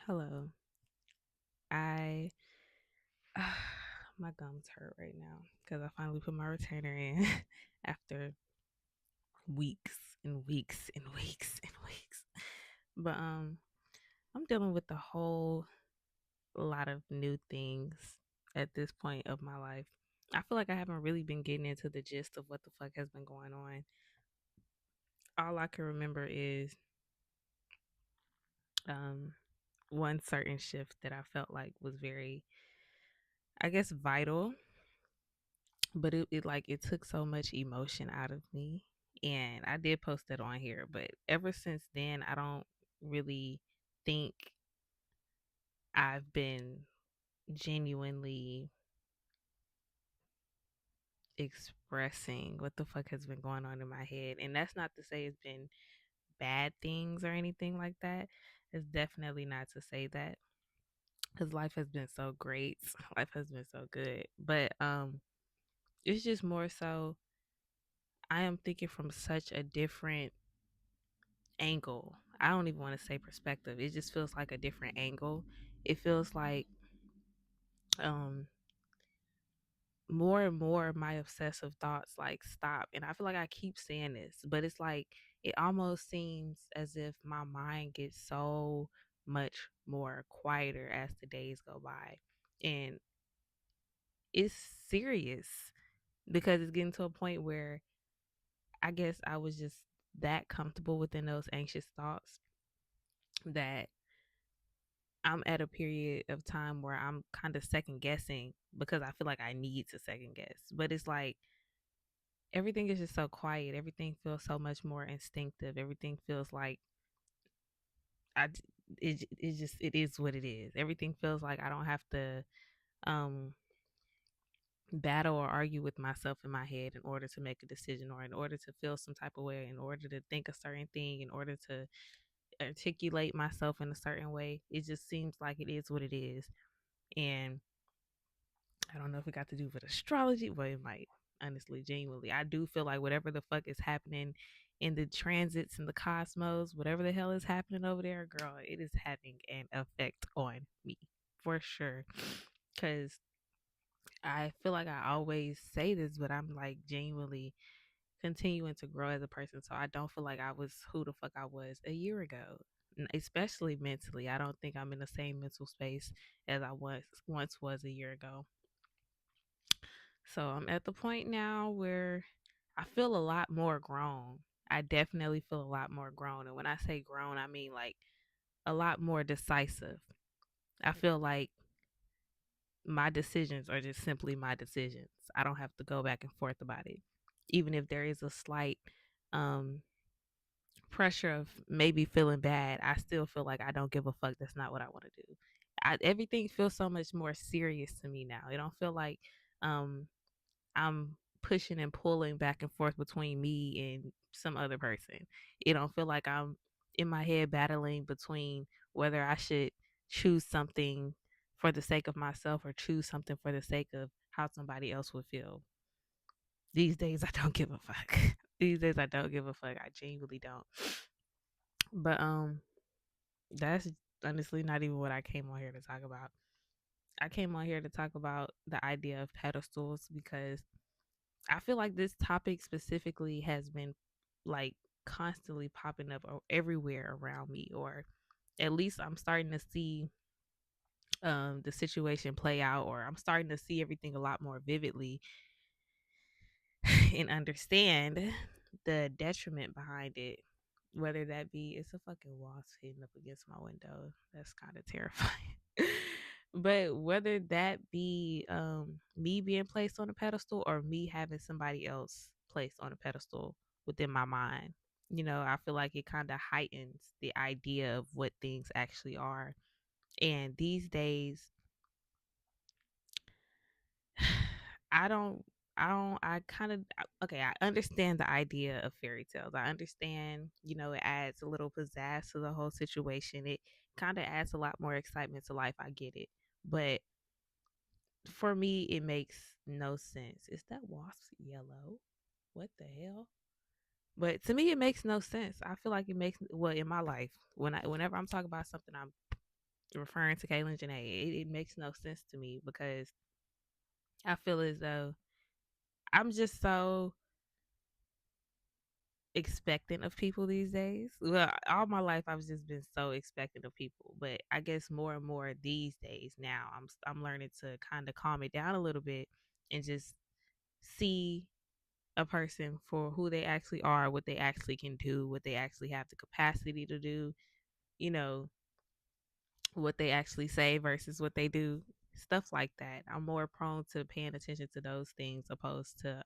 Hello. I my gums hurt right now because I finally put my retainer in after weeks and weeks and weeks and weeks. But I'm dealing with a whole lot of new things at this point of my life. I feel like I haven't really been getting into the gist of what the fuck has been going on. All I can remember is um one certain shift that I felt like was very, I guess, vital, but it took so much emotion out of me, and I did post that on here. But ever since then, I don't really think I've been genuinely expressing what the fuck has been going on in my head. And that's not to say it's been bad things or anything like that. It's definitely not to say that, because life has been so great. Life has been so good. But it's just more so I am thinking from such a different angle. I don't even want to say perspective. It just feels like a different angle. It feels like um more and more my obsessive thoughts like stop. And I feel like I keep saying this, but it's like it almost seems as if my mind gets so much more quieter as the days go by. And it's serious because it's getting to a point where I guess I was just that comfortable within those anxious thoughts that I'm at a period of time where I'm kind of second guessing because I feel like I need to second guess. But it's like everything is just so quiet. Everything feels so much more instinctive. Everything feels like I it is what it is. Everything feels like I don't have to um battle or argue with myself in my head in order to make a decision, or in order to feel some type of way, in order to think a certain thing, in order to articulate myself in a certain way. It just seems like it is what it is. And I don't know if it got to do with astrology. Well, it might, honestly, genuinely. I do feel like whatever the fuck is happening in the transits and the cosmos, whatever the hell is happening over there, girl, it is having an effect on me for sure. Because I feel like I always say this, but I'm like genuinely continuing to grow as a person. So I don't feel like I was who the fuck I was a year ago. Especially mentally, I don't think I'm in the same mental space as I was once was a year ago. So I'm at the point now where I feel a lot more grown. I definitely feel a lot more grown. And when I say grown, I mean like a lot more decisive. I feel like my decisions are just simply my decisions. I don't have to go back and forth about it. Even if there is a slight um, pressure of maybe feeling bad, I still feel like I don't give a fuck. That's not what I want to do. Everything feels so much more serious to me now. It don't feel like um, I'm pushing and pulling back and forth between me and some other person. It don't feel like I'm in my head battling between whether I should choose something for the sake of myself or choose something for the sake of how somebody else would feel. These days I don't give a fuck. These days I don't give a fuck. I genuinely don't. But that's honestly not even what I came on here to talk about. I came on here to talk about the idea of pedestals because I feel like this topic specifically has been like constantly popping up everywhere around me, or at least I'm starting to see the situation play out, or I'm starting to see everything a lot more vividly and understand the detriment behind it. Whether that be, it's a fucking wasp hitting up against my window. That's kind of terrifying. But whether that be me being placed on a pedestal or me having somebody else placed on a pedestal within my mind, I feel like it kind of heightens the idea of what things actually are. And these days, I don't, I kind of, okay, I understand the idea of fairy tales. I understand, it adds a little pizzazz to the whole situation. It kind of adds a lot more excitement to life. I get it. But for me, it makes no sense. Is that wasp yellow? What the hell? But to me, it makes no sense. I feel like it makes, well, in my life, whenever I'm talking about something, I'm referring to Caitlyn Janae. It makes no sense to me because I feel as though I'm just so expectant of people these days. Well, all my life I've just been so expectant of people, but I guess more and more these days now I'm learning to kind of calm it down a little bit and just see a person for who they actually are, what they actually can do, what they actually have the capacity to do, you know, what they actually say versus what they do, stuff like that. I'm more prone to paying attention to those things opposed to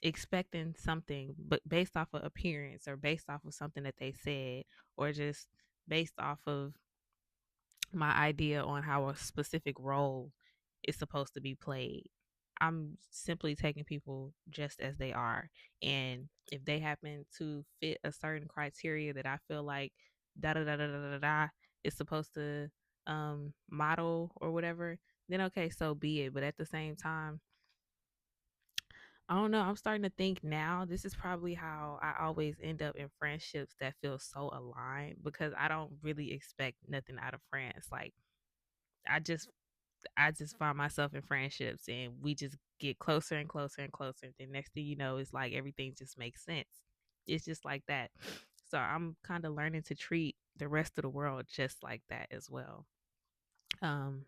expecting something but based off of appearance or based off of something that they said or just based off of my idea on how a specific role is supposed to be played. I'm simply taking people just as they are. And if they happen to fit a certain criteria that I feel like da da da da da da da is supposed to model or whatever, then okay, so be it. But at the same time, I don't know. I'm starting to think now this is probably how I always end up in friendships that feel so aligned because I don't really expect nothing out of friends. Like I just I just find myself in friendships and we just get closer and closer and closer. The next thing you know, it's like everything just makes sense. It's just like that. So I'm kind of learning to treat the rest of the world just like that as well. Um,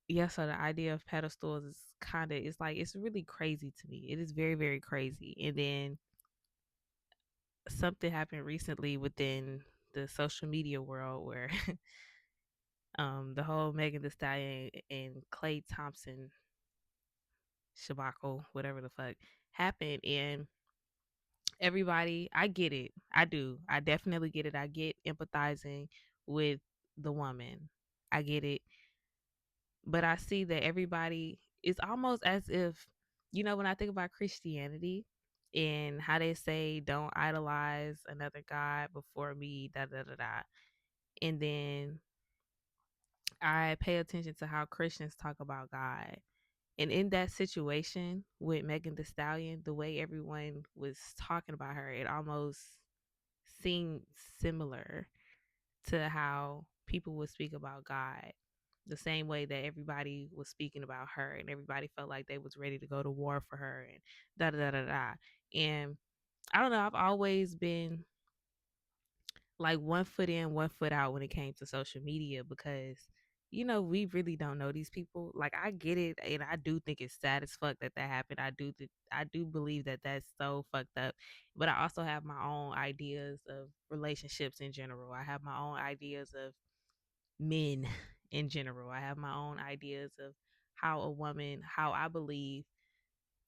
yeah, so the idea of pedestals is kind of it's like it's really crazy to me. It is very, very crazy. And then something happened recently within the social media world where the whole Megan Thee Stallion and Clay Thompson Shabako, whatever the fuck, happened. And everybody, I get it. I do. I definitely get it. I get empathizing with the woman. I get it. But I see that everybody is almost as if, when I think about Christianity and how they say, don't idolize another God before me, da da da da. And then I pay attention to how Christians talk about God. And in that situation with Megan Thee Stallion, the way everyone was talking about her, it almost seemed similar to how people would speak about God. The same way that everybody was speaking about her and everybody felt like they was ready to go to war for her and da da da da da. And I don't know, I've always been like one foot in, one foot out when it came to social media because we really don't know these people. Like I get it, and I do think it's sad as fuck that that happened. I do believe that that's so fucked up. But I also have my own ideas of relationships in general. I have my own ideas of men in general. I have my own ideas of how a woman, how I believe.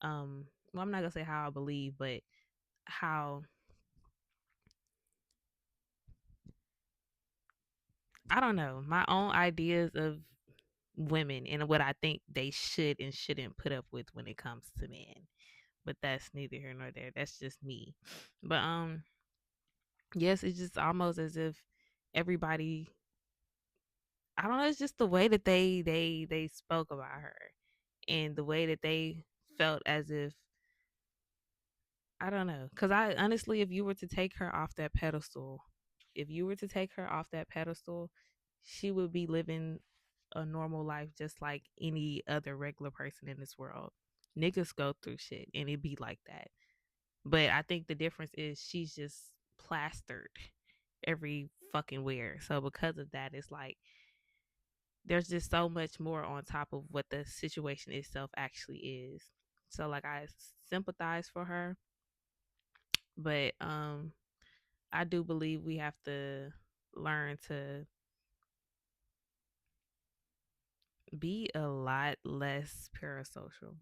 Well, I'm not gonna say how I believe, but how I don't know my own ideas of women and what I think they should and shouldn't put up with when it comes to men. But that's neither here nor there. That's just me. But yes, it's just almost as if everybody I don't know, it's just the way that they spoke about her and the way that they felt as if I don't know. Cause I honestly if you were to take her off that pedestal, if you were to take her off that pedestal, she would be living a normal life just like any other regular person in this world. Niggas go through shit and it be like that. But I think the difference is she's just plastered every fucking where. So because of that, it's like there's just so much more on top of what the situation itself actually is. So like I sympathize for her, but I do believe we have to learn to be a lot less parasocial,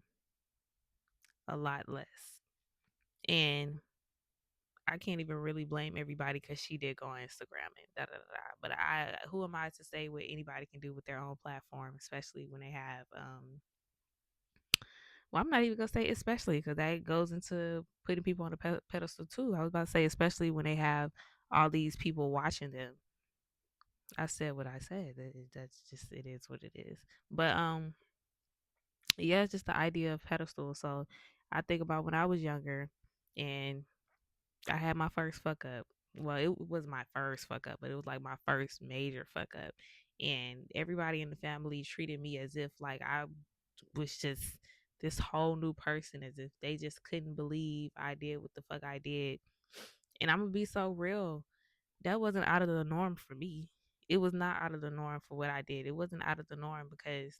a lot less. And I can't even really blame everybody because she did go on Instagram and da da da. Da. But who am I to say what anybody can do with their own platform, especially when they have, well, I'm not even gonna say especially because that goes into putting people on a pedestal too. I was about to say especially when they have all these people watching them. I said what I said. That's just it is what it is. But yeah, it's just the idea of pedestal. So I think about when I was younger and I had my first fuck up. well, it was my first fuck up, but it was like my first major fuck up. And everybody in the family treated me as if like I was just this whole new person, as if they just couldn't believe I did what the fuck I did. And I'm gonna be so real. That wasn't out of the norm for me. It was not out of the norm for what I did. It wasn't out of the norm because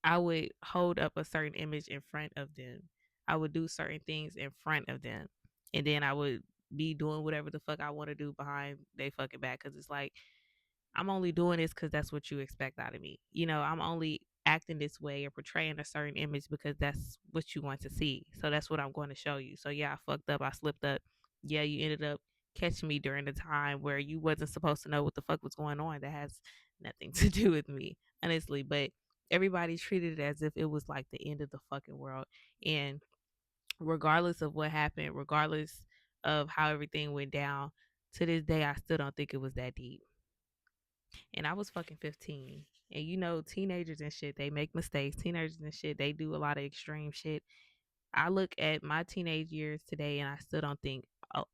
I would hold up a certain image in front of them. I would do certain things in front of them. And then I would be doing whatever the fuck I want to do behind they fucking back. Cause it's like, I'm only doing this because that's what you expect out of me. You know, I'm only acting this way or portraying a certain image because that's what you want to see. So that's what I'm going to show you. So yeah, I fucked up. I slipped up. Yeah, you ended up catching me during the time where you wasn't supposed to know what the fuck was going on. That has nothing to do with me, honestly. But everybody treated it as if it was like the end of the fucking world. And regardless of what happened, regardless of how everything went down, to this day, I still don't think it was that deep. And I was fucking 15. And you know, teenagers and shit, they make mistakes. Teenagers and shit, they do a lot of extreme shit. I look at my teenage years today and I still don't think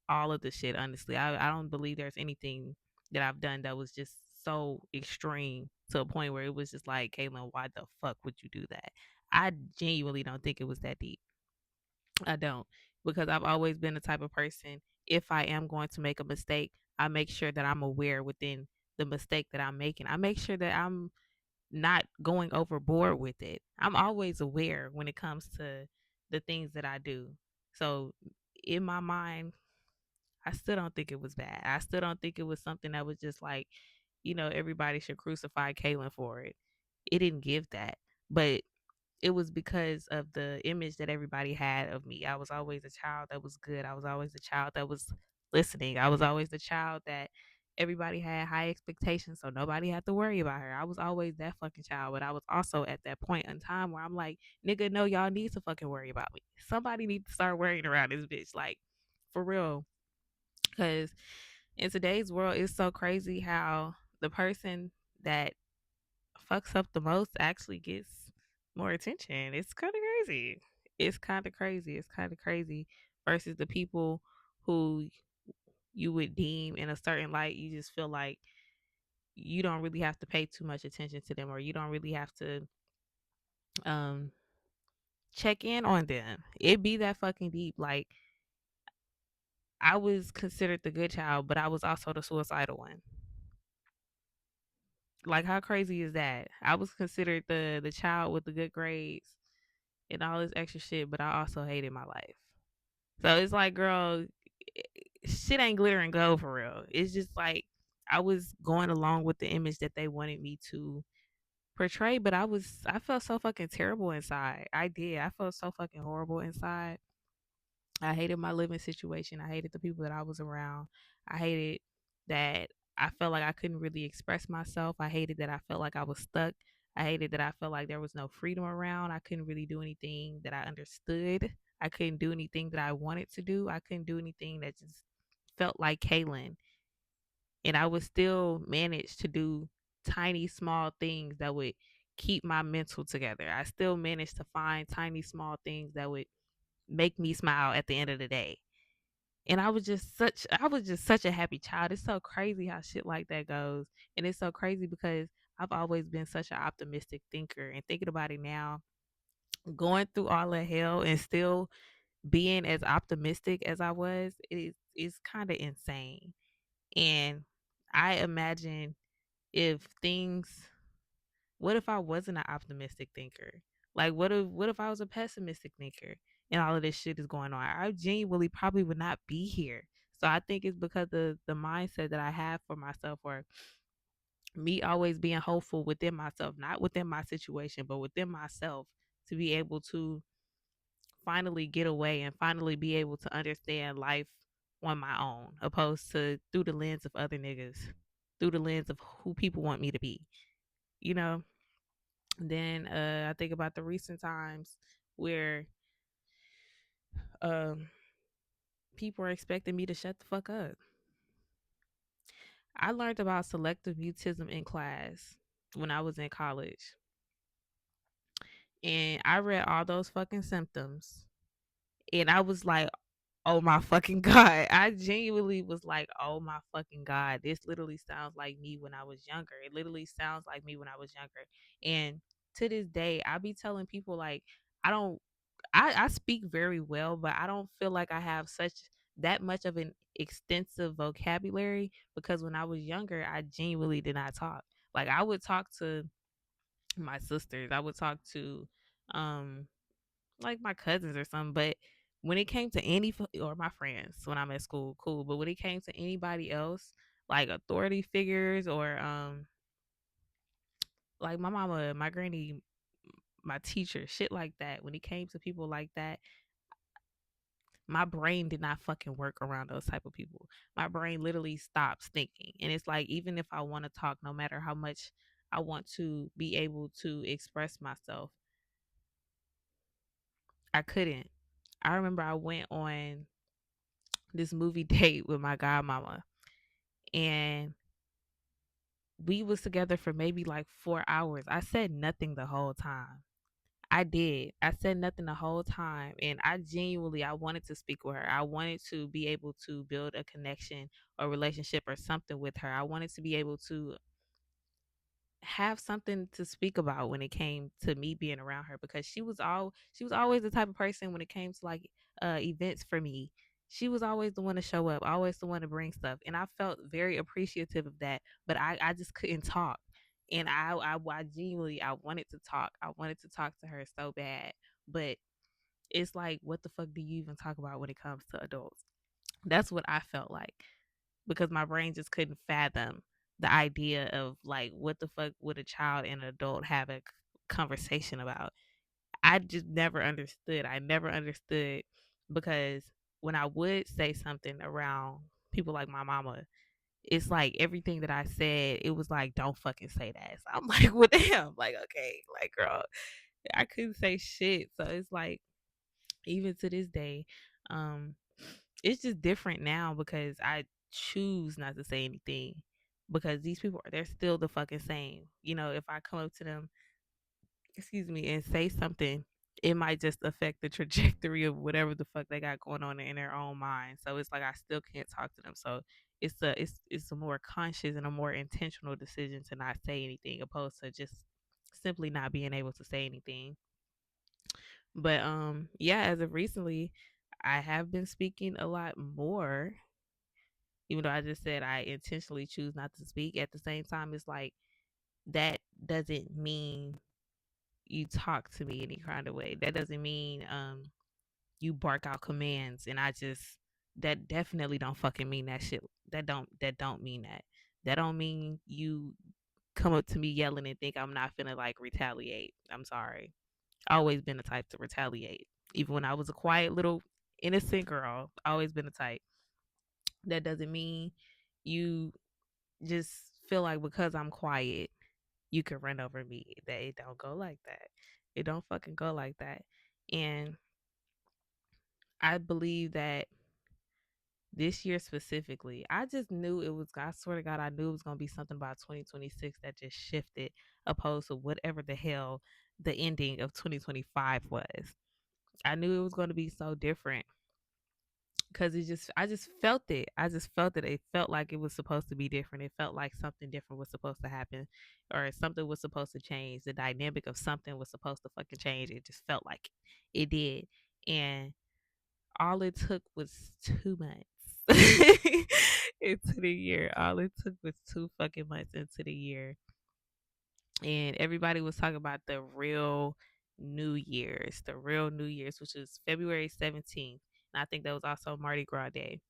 all of the shit, honestly. I don't believe there's anything that I've done that was just so extreme to a point where it was just like, Caitlin, why the fuck would you do that? I genuinely don't think it was that deep. I don't, because I've always been the type of person, if I am going to make a mistake, I make sure that I'm aware within the mistake that I'm making. I make sure that I'm not going overboard with it. I'm always aware when it comes to the things that I do. So in my mind, I still don't think it was bad. I still don't think it was something that was just like, everybody should crucify Kaylin for it. It didn't give that. But it was because of the image that everybody had of me. I was always a child that was good. I was always a child that was listening. I was always the child that everybody had high expectations, so nobody had to worry about her. I was always that fucking child, but I was also at that point in time where I'm like, nigga, no, y'all need to fucking worry about me. Somebody needs to start worrying around this bitch, like for real. Because in today's world, it's so crazy how the person that fucks up the most actually gets more attention. It's kind of crazy. It's kind of crazy. It's kind of crazy versus the people who you would deem in a certain light. You just feel like you don't really have to pay too much attention to them, or you don't really have to um check in on them. It be that fucking deep. Like, I was considered the good child, but I was also the suicidal one. Like, how crazy is that? I was considered the child with the good grades and all this extra shit, but I also hated my life. So it's like, girl, shit ain't glitter and gold for real. It's just like I was going along with the image that they wanted me to portray, but I felt so fucking terrible inside. I did. I felt so fucking horrible inside. I hated my living situation. I hated the people that I was around. I hated that I felt like I couldn't really express myself. I hated that I felt like I was stuck. I hated that I felt like there was no freedom around. I couldn't really do anything that I understood. I couldn't do anything that I wanted to do. I couldn't do anything that just felt like Kaylin. And I would still manage to do tiny, small things that would keep my mental together. I still managed to find tiny, small things that would make me smile at the end of the day. And I was just such a happy child. It's so crazy how shit like that goes. And it's so crazy because I've always been such an optimistic thinker, and thinking about it now, going through all the hell and still being as optimistic as I was, is kind of insane. And I imagine if things what if I wasn't an optimistic thinker? Like, what if I was a pessimistic thinker and all of this shit is going on? I genuinely probably would not be here. So I think it's because of the mindset that I have for myself, or me always being hopeful within myself, not within my situation, but within myself, to be able to finally get away and finally be able to understand life on my own, opposed to through the lens of other niggas, through the lens of who people want me to be, you know? Then I think about the recent times where um, people are expecting me to shut the fuck up. I learned about selective mutism in class when I was in college. And I read all those fucking symptoms. And I was like, oh my fucking god. I genuinely was like, oh my fucking god. This literally sounds like me when I was younger. It literally sounds like me when I was younger. And to this day, I be telling people like I don't I speak very well, but I don't feel like I have such that much of an extensive vocabulary because when I was younger, I genuinely did not talk. Like I would talk to my sisters, I would talk to um like my cousins or something, but when it came to or my friends when I'm at school, cool. But when it came to anybody else, like authority figures or like my mama, my granny, my teacher, shit like that. When it came to people like that, my brain did not fucking work around those type of people. My brain literally stops thinking. And it's like even if I want to talk, no matter how much I want to be able to express myself, I couldn't. I remember I went on this movie date with my godmama and we was together for maybe like 4 hours. I said nothing the whole time. I did. I said nothing the whole time. And I genuinely I wanted to speak with her. I wanted to be able to build a connection or relationship or something with her. I wanted to be able to have something to speak about when it came to me being around her because she was always the type of person when it came to like events for me. She was always the one to show up, always the one to bring stuff, and I felt very appreciative of that. But I just couldn't talk, and I genuinely I wanted to talk. I wanted to talk to her so bad, but it's like, what the fuck do you even talk about when it comes to adults? That's what I felt like because my brain just couldn't fathom the idea of like what the fuck would a child and an adult have a conversation about. I just never understood. I never understood because when I would say something around people like my mama, it's like everything that I said, it was like, don't fucking say that. So I'm like, well, damn, like, okay, like, girl, I couldn't say shit. So it's like, even to this day, um, it's just different now because I choose not to say anything because these people they're still the fucking same. You know, if I come up to them, excuse me, and say something, it might just affect the trajectory of whatever the fuck they got going on in their own mind. So it's like I still can't talk to them. So it's a more conscious and a more intentional decision to not say anything opposed to just simply not being able to say anything. But yeah, as of recently, I have been speaking a lot more. Even though I just said I intentionally choose not to speak, at the same time, it's like that doesn't mean you talk to me any kind of way. That doesn't mean you bark out commands and I just that definitely don't fucking mean that shit. That don't mean that. That don't mean you come up to me yelling and think I'm not finna like retaliate. I'm sorry. Always been the type to retaliate. Even when I was a quiet little innocent girl, always been the type. That doesn't mean you just feel like because I'm quiet, you can run over me. That it don't go like that. It don't fucking go like that. And I believe that this year specifically, I just knew it was. I swear to God, I knew it was gonna be something about 2026 that just shifted, opposed to whatever the hell the ending of 2025 was. I knew it was going to be so different because I just felt it. I just felt it. It felt like it was supposed to be different. It felt like something different was supposed to happen, or something was supposed to change. The dynamic of something was supposed to fucking change. It just felt like it did, and all it took was 2 months into the year. All it took was 2 fucking months into the year, and everybody was talking about the real New Year's, which was February 17th. And I think that was also Mardi Gras Day.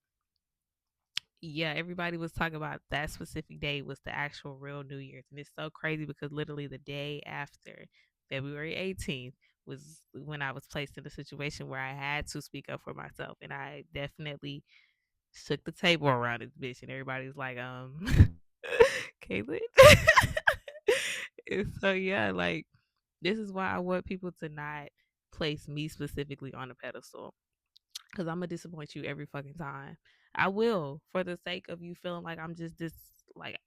Yeah, everybody was talking about that specific day was the actual real New Year's. And it's so crazy because literally the day after, February 18th, was when I was placed in a situation where I had to speak up for myself. And I definitely shook the table around this bitch. And everybody was like, Caitlin. And so, yeah, like, this is why I want people to not place me specifically on a pedestal because I'm gonna disappoint you every fucking time. I will for the sake of you feeling like I'm just this like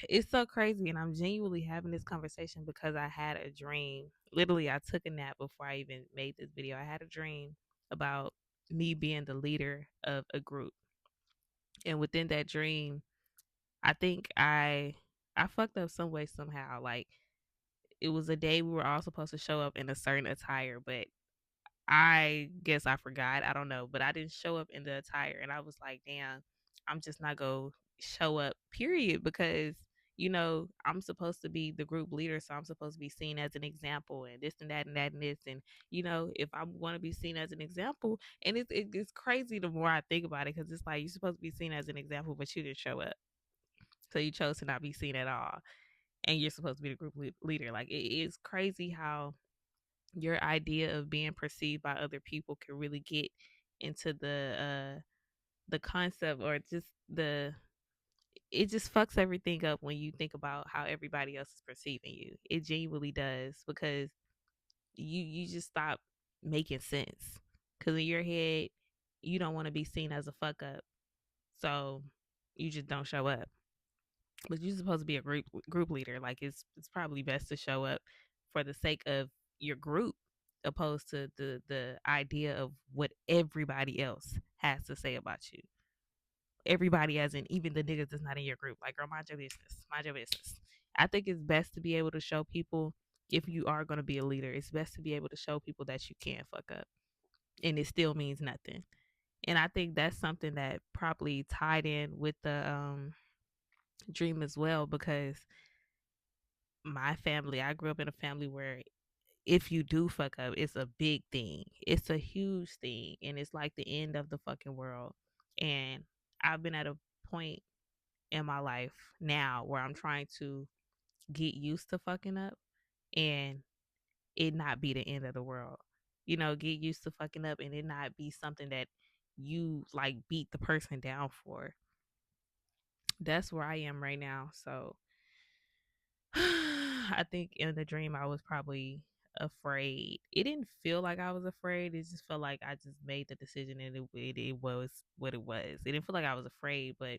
it's so crazy and I'm genuinely having this conversation because I had a dream. Literally I took a nap before I even made this video. I had a dream about me being the leader of a group. And within that dream, I think I fucked up some way somehow. Like it was a day we were all supposed to show up in a certain attire, but I guess I forgot. I don't know, but I didn't show up in the attire, and I was like, "Damn, I'm just not gonna show up." Period, because I'm supposed to be the group leader, so I'm supposed to be seen as an example, and this and that and that and this, and if I want to be seen as an example, and it's crazy the more I think about it, because it's like you're supposed to be seen as an example, but you didn't show up, so you chose to not be seen at all, and you're supposed to be the group leader. Like it is crazy how your idea of being perceived by other people can really get into the concept, or just the it just fucks everything up when you think about how everybody else is perceiving you. It genuinely does, because you just stop making sense, because in your head you don't want to be seen as a fuck up, so you just don't show up. But you're supposed to be a group leader. Like it's probably best to show up for the sake of your group, opposed to the idea of what everybody else has to say about you. Everybody, as in even the niggas that's not in your group. Like, girl, mind your business. Mind your business. I think it's best to be able to show people, if you are going to be a leader, it's best to be able to show people that you can fuck up, and it still means nothing. And I think that's something that probably tied in with the dream as well, because my family, I grew up in a family where if you do fuck up, it's a big thing. It's a huge thing. And it's like the end of the fucking world. And I've been at a point in my life now where I'm trying to get used to fucking up and it not be the end of the world. Get used to fucking up and it not be something that you like beat the person down for. That's where I am right now. So I think in the dream I was probably afraid. It didn't feel like I was afraid. It just felt like I just made the decision, and it was what it was. It didn't feel like I was afraid, but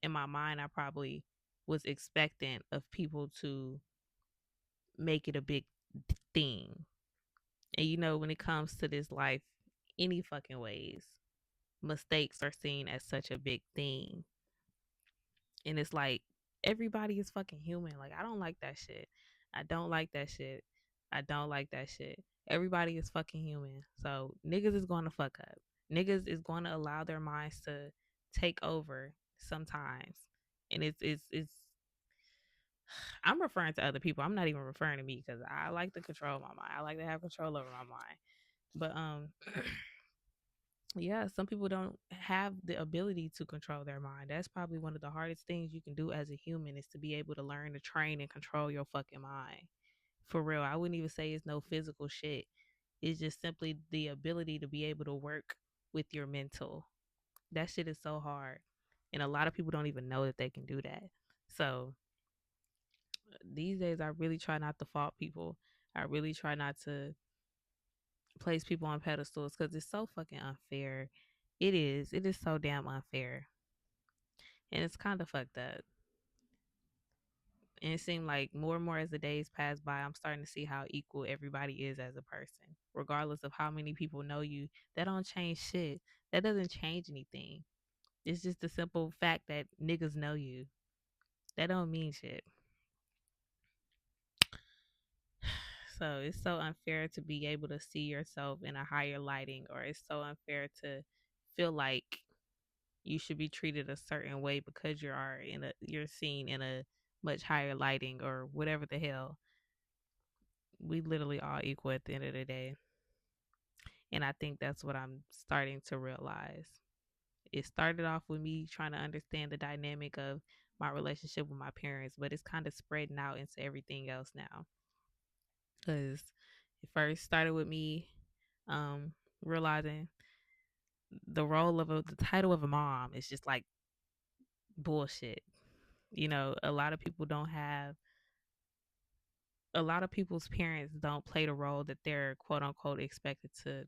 in my mind I probably was expectant of people to make it a big thing. And when it comes to this life, any fucking ways, mistakes are seen as such a big thing. And it's like everybody is fucking human. Like I don't like that shit. I don't like that shit. I don't like that shit. Everybody is fucking human. So niggas is going to fuck up. Niggas is going to allow their minds to take over sometimes. And it's I'm referring to other people. I'm not even referring to me, because I like to control my mind. I like to have control over my mind. But yeah, some people don't have the ability to control their mind. That's probably one of the hardest things you can do as a human, is to be able to learn to train and control your fucking mind. For real. I wouldn't even say it's no physical shit. It's just simply the ability to be able to work with your mental. That shit is so hard. And a lot of people don't even know that they can do that. So these days I really try not to fault people. I really try not to place people on pedestals, because it's so fucking unfair. It is. It is so damn unfair. And it's kind of fucked up. And it seemed like more and more as the days pass by, I'm starting to see how equal everybody is as a person. Regardless of how many people know you, that don't change shit. That doesn't change anything. It's just the simple fact that niggas know you. That don't mean shit. So it's so unfair to be able to see yourself in a higher lighting, or it's so unfair to feel like you should be treated a certain way because you're seen in a much higher lighting, or whatever the hell. We literally all equal at the end of the day. And I think that's what I'm starting to realize. It started off with me trying to understand the dynamic of my relationship with my parents, but it's kind of spreading out into everything else now. Because it first started with me realizing the title of a mom is just like bullshit. A lot of people don't have a lot of people's parents don't play the role that they're quote unquote expected to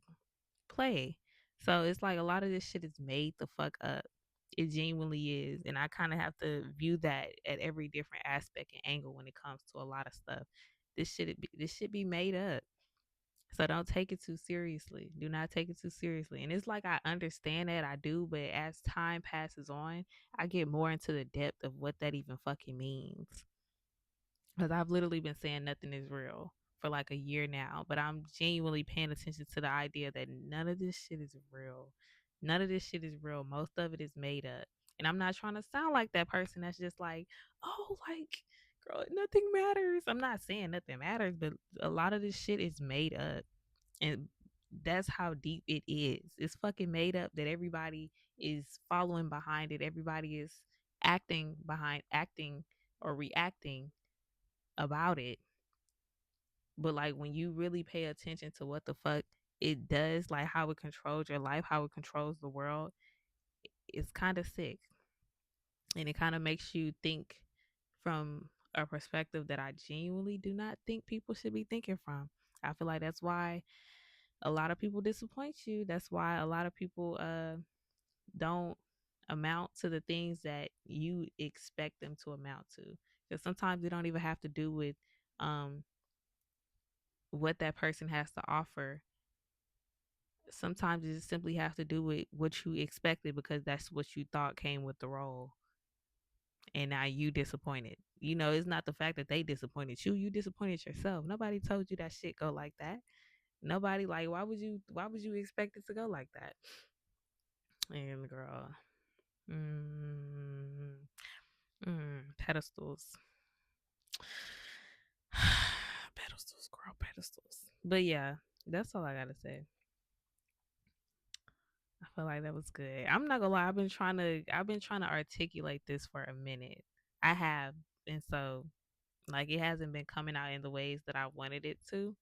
play. So it's like a lot of this shit is made the fuck up. It genuinely is. And I kind of have to view that at every different aspect and angle when it comes to a lot of stuff. This shit be made up. So don't take it too seriously. Do not take it too seriously. And it's like I understand that I do, but as time passes on, I get more into the depth of what that even fucking means. Because I've literally been saying nothing is real for like a year now, but I'm genuinely paying attention to the idea that none of this shit is real. None of this shit is real. Most of it is made up. And I'm not trying to sound like that person that's just like, oh, like, girl, nothing matters. I'm not saying nothing matters, but a lot of this shit is made up. And that's how deep it is. It's fucking made up that everybody is following behind it. Everybody is acting or reacting about it. But like when you really pay attention to what the fuck it does, like how it controls your life, how it controls the world, it's kind of sick. And it kind of makes you think from a perspective that I genuinely do not think people should be thinking from. I feel like that's why a lot of people disappoint you. That's why a lot of people don't amount to the things that you expect them to amount to. Because sometimes it don't even have to do with um what that person has to offer. Sometimes it just simply has to do with what you expected because that's what you thought came with the role. And now you disappointed. You know, it's not the fact that they disappointed you. You disappointed yourself. Nobody told you that shit go like that. Nobody like why would you expect it to go like that? And girl, mm, pedestals. Pedestals, girl, pedestals. But yeah, that's all I gotta say. I feel like that was good. I'm not gonna lie. I've been trying to articulate this for a minute. I have, and so like it hasn't been coming out in the ways that I wanted it to.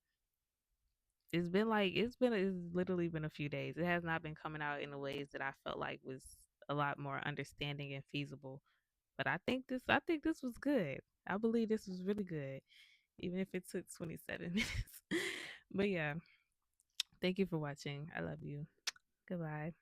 It's literally been a few days. It has not been coming out in the ways that I felt like was a lot more understanding and feasible. But I think this was good. I believe this was really good, even if it took 27 minutes. But yeah, thank you for watching. I love you. Goodbye.